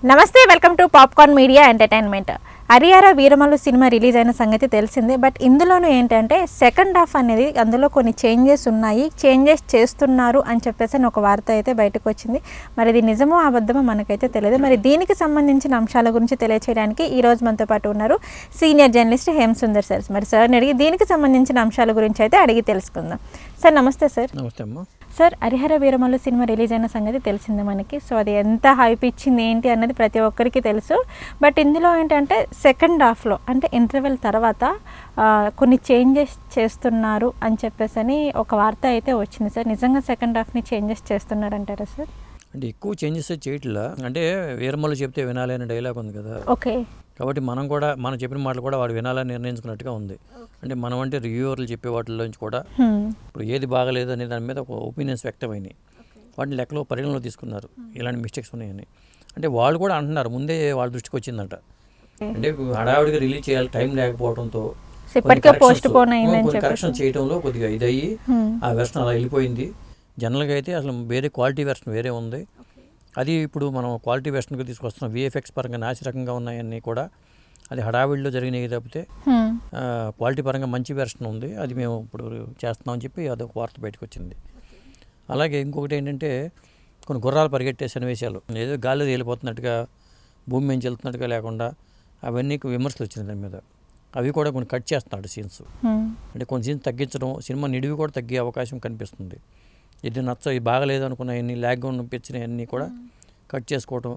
నమస్తే, welcome to popcorn media entertainment. Harihara Veeramallu cinema release అయిన సంగతి తెలిసిందే. బట్ ఇందులోనూ ఏంటంటే సెకండ్ హాఫ్ అనేది అందులో కొన్ని చేంజెస్ ఉన్నాయి, చేంజెస్ చేస్తున్నారు అని చెప్పేసి ఒక వార్త అయితే బయటకు వచ్చింది. మరి ఇది నిజమో అబద్ధమో మనకైతే తెలియదు. మరి దీనికి సంబంధించిన అంశాల గురించి తెలియచేయడానికి ఈరోజు మనతో పాటు ఉన్నారు సీనియర్ జర్నలిస్ట్ హేమసుందర్ సార్. మరి సార్ని అడిగి దీనికి సంబంధించిన అంశాల గురించి అయితే అడిగి తెలుసుకుందాం. సార్ నమస్తే. సార్ నమస్తే అమ్మా. Sir, Harihara Veeramallu cinema release అయిన సంగతి తెలిసిందే మనకి. సో అది ఎంత హైప్ ఇచ్చింది ఏంటి అన్నది ప్రతి ఒక్కరికి తెలుసు. బట్ ఇందులో ఏంటంటే సెకండ్ హాఫ్లో అంటే ఇంటర్వెల్ తర్వాత కొన్ని చేంజెస్ చేస్తున్నారు అని చెప్పేసి ఒక వార్త అయితే వచ్చింది. సార్ నిజంగా సెకండ్ హాఫ్ని చేంజెస్ చేస్తున్నారు అంటారా సార్? అంటే ఎక్కువ చేంజెస్ చేయట్లా. అంటే వీరమల్లు చెప్తే వినాలి అనే డైలాగ్ ఉంది కదా. ఓకే. కాబట్టి మనం చెప్పిన మాటలు కూడా వాడు వినాలని నిర్ణయించుకున్నట్టుగా ఉంది. అంటే మనం అంటే రివ్యూవర్లు చెప్పే వాటిలోంచి కూడా ఇప్పుడు ఏది బాగలేదు అనే దాని మీద ఒక ఒపీనియన్స్ వ్యక్తమైనాయి. వాటిని లెక్కలో పరిగణలో తీసుకున్నారు ఇలాంటి మిస్టేక్స్ ఉన్నాయని. అంటే వాళ్ళు కూడా అంటున్నారు, ముందే వాళ్ళ దృష్టికి వచ్చిందంట. అంటే హడావిడిగా రిలీజ్ చేయాలి, టైం లేకపోవడంతో కరెక్షన్ చేయడంలో కొద్దిగా ఇదయ్యి ఆ వెర్షన్ అలా వెళ్ళిపోయింది. జనరల్గా అయితే అసలు వేరే క్వాలిటీ వెర్షన్ వేరే ఉంది. అది ఇప్పుడు మనం క్వాలిటీ వెర్షన్కి తీసుకొస్తున్నాం. విఎఫ్ఎక్స్ పరంగా నాసిరకంగా ఉన్నాయన్నీ కూడా అది హడావిడిలో జరిగినాయి తప్పితే క్వాలిటీ పరంగా మంచి వెర్షన్ ఉంది. అది మేము ఇప్పుడు చేస్తున్నామని చెప్పి అదొక వార్త బయటకు వచ్చింది. అలాగే ఇంకొకటి ఏంటంటే కొన్ని గుర్రాలు పరిగెట్టే సన్నివేశాలు, ఏదో గాలిలో వెళ్ళిపోతున్నట్టుగా భూమి నుంచి వెళ్తున్నట్టుగా లేకుండా అవన్నీ విమర్శలు వచ్చినాయి దాని మీద. అవి కూడా కొన్ని కట్ చేస్తున్నాడు సీన్స్. అంటే కొన్ని సీన్స్ తగ్గించడం, సినిమా నిడివి కూడా తగ్గే అవకాశం కనిపిస్తుంది. ఇది ఇది బాగలేదు అనుకున్నవన్నీ, ల్యాగ్గా అనిపించినవన్నీ కూడా కట్ చేసుకోవడం,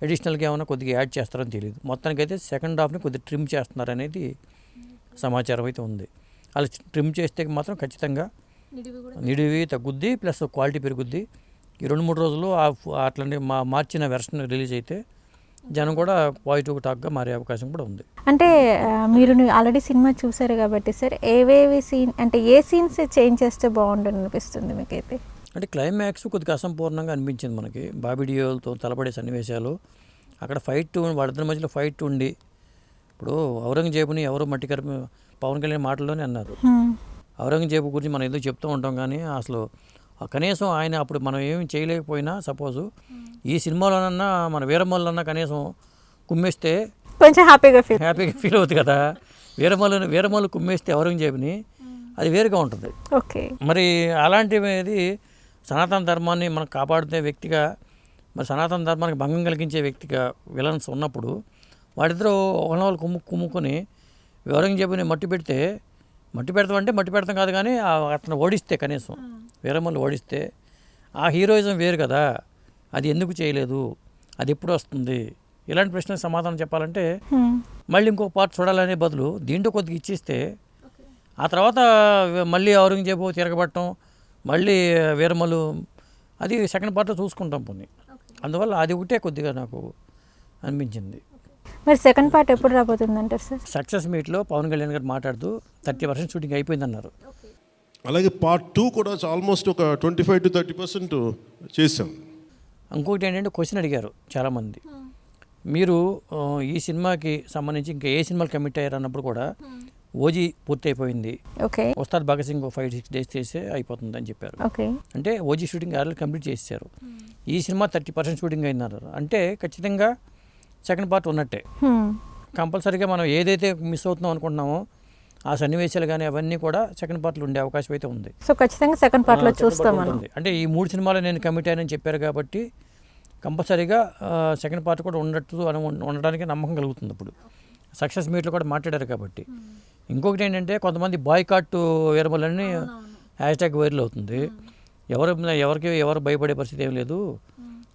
అడిషనల్గా ఏమైనా కొద్దిగా యాడ్ చేస్తారని తెలియదు. మొత్తానికైతే సెకండ్ హాఫ్ని కొద్దిగా ట్రిమ్ చేస్తున్నారనేది సమాచారం అయితే ఉంది. అలా ట్రిమ్ చేస్తే మాత్రం ఖచ్చితంగా నిడివి తగ్గుద్ది, ప్లస్ క్వాలిటీ పెరుగుద్ది. ఈ 2-3 రోజులు అట్లాంటి మార్చిన వెర్షన్ రిలీజ్ అయితే జనం కూడా పాజిటివ్ టాక్గా మారే అవకాశం కూడా ఉంది. అంటే మీరు ఆల్రెడీ సినిమా చూసారు కాబట్టి సార్, ఏవేవి సీన్ అంటే ఏ సీన్స్ చేంజ్ చేస్తే బాగుంటుంది అనిపిస్తుంది మీకైతే? అంటే క్లైమాక్స్ కొద్దిగా అసంపూర్ణంగా అనిపించింది మనకి. బాబిడియోలతో తలపడే సన్నివేశాలు, అక్కడ ఫైట్, వాళ్ళిద్దరి మధ్యలో ఫైట్ ఉండి, ఇప్పుడు ఔరంగజేబుని ఎవరు పవన్ కళ్యాణ్ మాటల్లోనే అన్నారు. ఔరంగజేబు గురించి మనం ఏదో చెప్తూ ఉంటాం కానీ అసలు కనీసం ఆయన అప్పుడు మనం ఏమి చేయలేకపోయినా, సపోజు ఈ సినిమాలోనన్నా మన వీరమల్లన్నా కనీసం కుమ్మేస్తే కొంచెం హ్యాపీగా ఫీల్ అవుతుంది కదా. వీరమల్లు కుమ్మేస్తే ఔరంగజేబుని అది వేరుగా ఉంటుంది. ఓకే. మరి అలాంటిది సనాతన ధర్మాన్ని మనం కాపాడుతున్న వ్యక్తిగా, మరి సనాతన ధర్మానికి భంగం కలిగించే వ్యక్తిగా విలన్స్ ఉన్నప్పుడు వాడిద్దరూ ఒకళ్ళు కుమ్ముకొని ఔరంగజేబుని మట్టి పెడతాం కాదు కానీ అతను ఓడిస్తే, కనీసం వీరమల్లు ఓడిస్తే ఆ హీరోయిజం వేరు కదా. అది ఎందుకు చేయలేదు, అది ఎప్పుడు వస్తుంది, ఇలాంటి ప్రశ్నలకు సమాధానం చెప్పాలంటే మళ్ళీ ఇంకో పార్ట్ చూడాలనే బదులు దీంట్లో కొద్దిగా ఇచ్చిస్తే ఆ తర్వాత మళ్ళీ ఔరంగజేబు తిరగబట్టడం, మళ్ళీ వీరమల్లు, అది సెకండ్ పార్ట్లో చూసుకుంటాం పోనీ. అందువల్ల అది ఒకటే కొద్దిగా నాకు అనిపించింది. మరి సెకండ్ పార్ట్ ఎప్పుడు రాబోతుంది అంటారు సార్? సక్సెస్ మీట్లో పవన్ కళ్యాణ్ గారు మాట్లాడుతూ 30% షూటింగ్ అయిపోయిందన్నారు. అలాగే పార్ట్ 2 కూడా ఆల్మోస్ట్ ఒక 25 to 30% చేసాం. ఇంకొకటి ఏంటంటే క్వశ్చన్ అడిగారు చాలామంది, మీరు ఈ సినిమాకి సంబంధించి ఇంకా ఏ సినిమాలు కమిట్ అయ్యారు అన్నప్పుడు కూడా ఓజీ పూర్తి అయిపోయింది, ఉస్తాద్ భగత్ సింగ్ 5-6 days చేస్తే అయిపోతుంది అని చెప్పారు. అంటే ఓజీ షూటింగ్ ఆల్రెడీ కంప్లీట్ చేశారు. ఈ సినిమా 30% షూటింగ్ అయిందన్నారు. అంటే ఖచ్చితంగా సెకండ్ పార్ట్ ఉన్నట్టే. కంపల్సరీగా మనం ఏదైతే మిస్ అవుతున్నాం అనుకుంటున్నామో ఆ సన్నివేశాలు కానీ అవన్నీ కూడా సెకండ్ పార్ట్లో ఉండే అవకాశం అయితే ఉంది. సో ఖచ్చితంగా సెకండ్ పార్ట్లో చూస్తాం. అంటే ఈ 3 సినిమాలు నేను కమిట్ అయ్యానని చెప్పారు కాబట్టి కంపల్సరీగా సెకండ్ పార్ట్ కూడా ఉండడానికి నమ్మకం కలుగుతుంది. అప్పుడు సక్సెస్ మీట్లో కూడా మాట్లాడారు కాబట్టి. ఇంకొకటి ఏంటంటే కొంతమంది బాయ్కాట్ వీరమల్లని హ్యాష్ట్యాగ్ వైరల్ అవుతుంది. ఎవరు భయపడే పరిస్థితి ఏం లేదు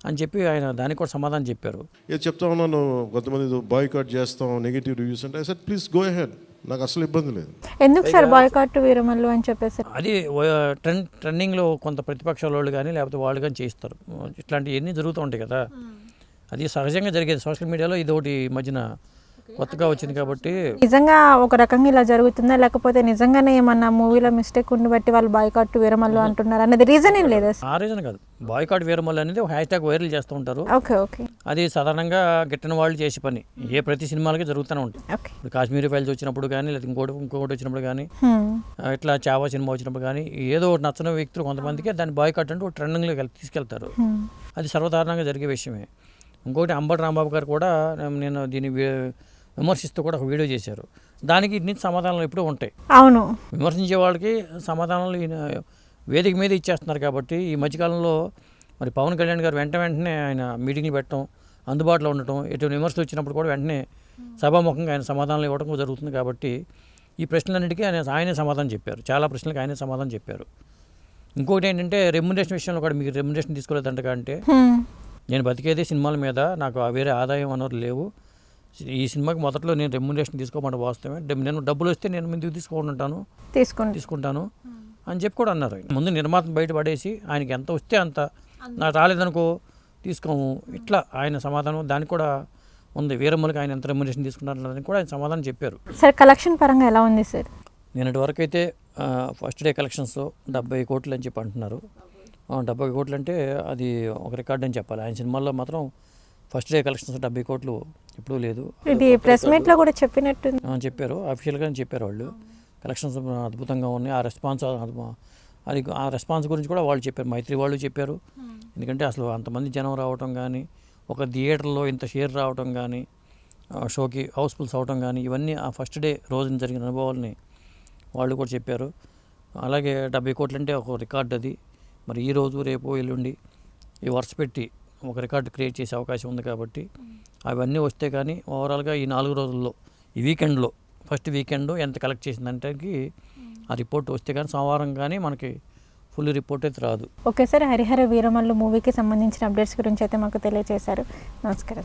అని చెప్పి ఆయన దానికి కూడా సమాధానం చెప్పారు. చెప్తా ఉన్నాను, కొంతమంది బాయ్కాట్ చేస్తాం, నెగిటివ్ రివ్యూస్ అంటే సార్ ప్లీజ్ గో అహెడ్, నాకు అసలు ఇబ్బంది లేదు. ఎందుకు సార్ బాయ్కాట్ వీరమల్లు అని చెప్పేసి? అది ట్రెండింగ్లో కొంత ప్రతిపక్షాల వాళ్ళు కానీ లేకపోతే వాళ్ళు కానీ చేస్తారు. ఇట్లాంటివన్నీ జరుగుతూ ఉంటాయి కదా. అది సహజంగా జరిగేది. సోషల్ మీడియాలో ఇది ఒకటి మధ్యన కొత్తగా వచ్చింది కాబట్టి. నిజంగా ఒక రకంగా ఇలా జరుగుతుందా, లేకపోతే నిజంగానే ఏమన్నా మూవీలో మిస్టేక్ ఉండి బట్టి వాళ్ళు బాయ్కాట్ వీరమల్లు అంటున్నారు అన్నది రీజన్ ఏం లేదు? ఆ రీజన్ కాదు, బాయ్కాట్ వీరమల్లు అనేది ఒక హ్యాష్ట్యాగ్ వైరల్ చేస్తూ ఉంటారు. అది సాధారణంగా గిట్టని వాళ్ళు చేసే పని, ప్రతి సినిమాలకి జరుగుతూనే ఉంటుంది. ఇప్పుడు కాశ్మీరీ ఫైల్స్ వచ్చినప్పుడు కానీ, లేదా ఇంకోటి వచ్చినప్పుడు కానీ, ఇట్లా చావా సినిమా వచ్చినప్పుడు కానీ, ఏదో ఒకటి నచ్చని వ్యక్తులు కొంతమందికి దాన్ని బాయ్కాట్ అంటే ఒక ట్రెండింగ్లో తీసుకెళ్తారు. అది సర్వసాధారణంగా జరిగే విషయమే. ఇంకొకటి అంబటి రాంబాబు గారు కూడా నేను దీన్ని విమర్శిస్తూ కూడా ఒక వీడియో చేశారు. దానికి ఇన్ని సమాధానాలు ఎప్పుడూ ఉంటాయి. అవును, విమర్శించే వాళ్ళకి సమాధానాలు ఈయన వేదిక మీద ఇచ్చేస్తున్నారు. కాబట్టి ఈ మధ్యకాలంలో మరి పవన్ కళ్యాణ్ గారు వెంటనే ఆయన మీటింగ్లు పెట్టడం, అందుబాటులో ఉండటం, ఎటువంటి విమర్శలు వచ్చినప్పుడు కూడా వెంటనే సభాముఖంగా ఆయన సమాధానాలు ఇవ్వడం జరుగుతుంది. కాబట్టి ఈ ప్రశ్నలన్నిటికీ ఆయనే సమాధానం చెప్పారు. చాలా ప్రశ్నలకు ఆయనే సమాధానం చెప్పారు. ఇంకొకటి ఏంటంటే రెమ్యునరేషన్ విషయంలో కూడా మీకు రెమ్యునరేషన్ తీసుకోలేదంట అంటే నేను బతికేదే సినిమాల మీద, నాకు వేరే ఆదాయం వనరులు లేవు. ఈ సినిమాకి మొదట్లో నేను రెమ్యునరేషన్ తీసుకోమంటే వాస్తవమే, నేను డబ్బులు వస్తే నేను ముందుకు తీసుకుంటాను అని చెప్పి కూడా అన్నారు. ముందు నిర్మాత బయట పడేసి ఆయనకి ఎంత వస్తే అంత, నాకు రాలేదనుకో తీసుకోము, ఇట్లా ఆయన సమాధానం దానికి కూడా ఉంది. వీరమ్మలకి ఆయన ఎంత రెమ్యునరేషన్ తీసుకుంటారని కూడా ఆయన సమాధానం చెప్పారు. సార్ కలెక్షన్ పరంగా ఎలా ఉంది సార్? నిన్నటి వరకు అయితే ఫస్ట్ డే కలెక్షన్స్ 70 కోట్లు అని చెప్పి అంటున్నారు. 70 కోట్లు అంటే అది ఒక రికార్డ్ అని చెప్పాలి. ఆయన సినిమాల్లో మాత్రం ఫస్ట్ డే కలెక్షన్స్ 70 కోట్లు ఎప్పుడూ లేదు. ఇది ప్రెస్ మీట్లో కూడా చెప్పినట్టు చెప్పారు, అఫీషియల్గానే చెప్పారు వాళ్ళు. కలెక్షన్స్ అద్భుతంగా ఉన్నాయి. ఆ రెస్పాన్స్ గురించి కూడా వాళ్ళు చెప్పారు, మైత్రి వాళ్ళు చెప్పారు. ఎందుకంటే అసలు అంతమంది జనం రావటం కానీ, ఒక థియేటర్లో ఇంత షేర్ రావటం కానీ, షోకి హౌస్ఫుల్స్ అవటం కానీ, ఇవన్నీ ఆ ఫస్ట్ డే రోజున జరిగిన అనుభవాలని వాళ్ళు కూడా చెప్పారు. అలాగే 70 కోట్లు అంటే ఒక రికార్డ్ అది. మరి ఈ రోజు రేపు ఎల్లుండి ఈ వరుస పెట్టి ఒక రికార్డు క్రియేట్ చేసే అవకాశం ఉంది. కాబట్టి అవన్నీ వస్తే కానీ ఓవరాల్గా ఈ 4 రోజుల్లో ఈ వీకెండ్లో ఫస్ట్ వీకెండ్ ఎంత కలెక్ట్ చేసిందంటే ఆ రిపోర్ట్ వస్తే కానీ సోమవారం కానీ మనకి ఫుల్ రిపోర్ట్ అయితే రాదు. ఓకే సార్, హరిహర వీరమల్లు మూవీకి సంబంధించిన అప్డేట్స్ గురించి అయితే మాకు తెలియజేశారు. నమస్కారం.